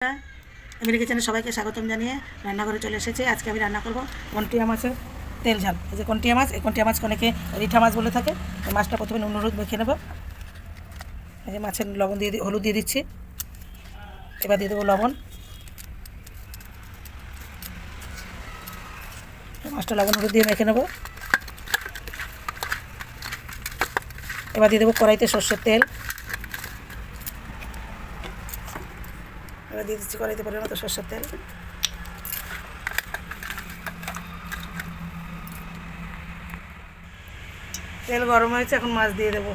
America চ্যানেলে সবাইকে স্বাগতম জানিয়ে রান্নাঘরে চলে এসেছি। আজকে আমি রান্না করব কন্টিয়া মাছের তেল ঝাল। এই যে কন্টিয়া মাছ, এই কন্টিয়া মাছ অনেকে রিঠা মাছ বলে থাকে। এই মাছটা প্রথমে নুন হলুদ মেখে নেব। এই যে মাছের লবণ দিয়ে হলুদ দিয়ে দিচ্ছি, এবার দিয়ে দেবো লবণ। মাছটা লবণ হলুদ দিয়ে মেখে নেব। এবার দিয়ে দেবো কড়াইতে সর্ষের তেল। এবার দিয়ে দিচ্ছি কড়াইতে পরিমাণ মতো সর্ষের তেল। তেল গরম হয়েছে, এখন মাছ দিয়ে দেবো।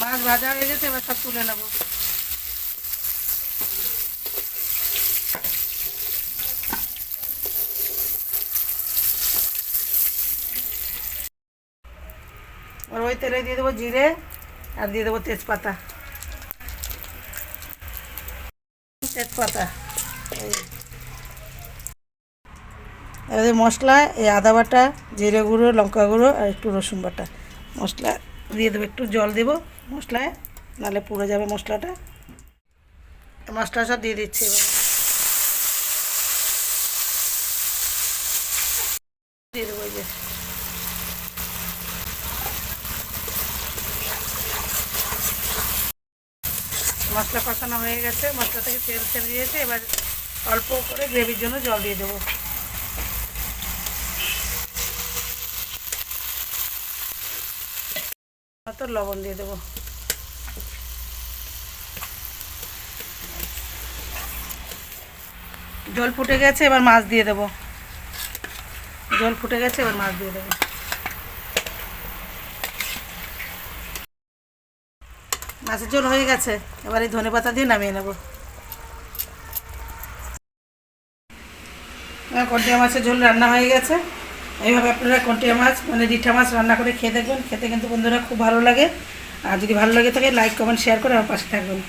মাছ ভাজা হয়ে গেছে, এবার সব তুলে নেবো। আর ওই তেলে দিয়ে দেবো জিরে আর দিয়ে দেবো তেজপাতা। এবার মশলা, এই আদা বাটা, জিরে গুঁড়ো, লঙ্কা গুঁড়ো আর একটু রসুন বাটা মশলা দিয়ে দেবো। একটু জল দেবো মশলায়, নাহলে পুড়ে যাবে মশলাটা। মশলা সব দিয়ে দিচ্ছি। এবার দিয়ে দেবো। এই যে মশলা কষানো হয়ে গেছে, মশলা থেকে তেল ছেড়ে দিয়েছে। এবার অল্প করে গ্রেভির জন্য জল দিয়ে দেবো। তো লবণ দিয়ে দেবো। জল ফুটে গেছে, এবার মাছ দিয়ে দেবো। জল ফুটে গেছে, এবার মাছ দিয়ে দেবো। মাছের ঝোল হয়ে গেছে, এবার এই ধনেপাতা দিয়ে নামিয়ে নেব। কন্টিয়া মাছের ঝোল রান্না হয়ে গেছে। এইভাবে আপনারা কন্টিয়া মাছ মানে রিঠা মাছ রান্না করে খেয়ে দেখবেন। খেতে কিন্তু বন্ধুরা খুব ভালো লাগে। আর যদি ভালো লাগে থাকে লাইক কমেন্ট শেয়ার করে আমার পাশে থাকবেন।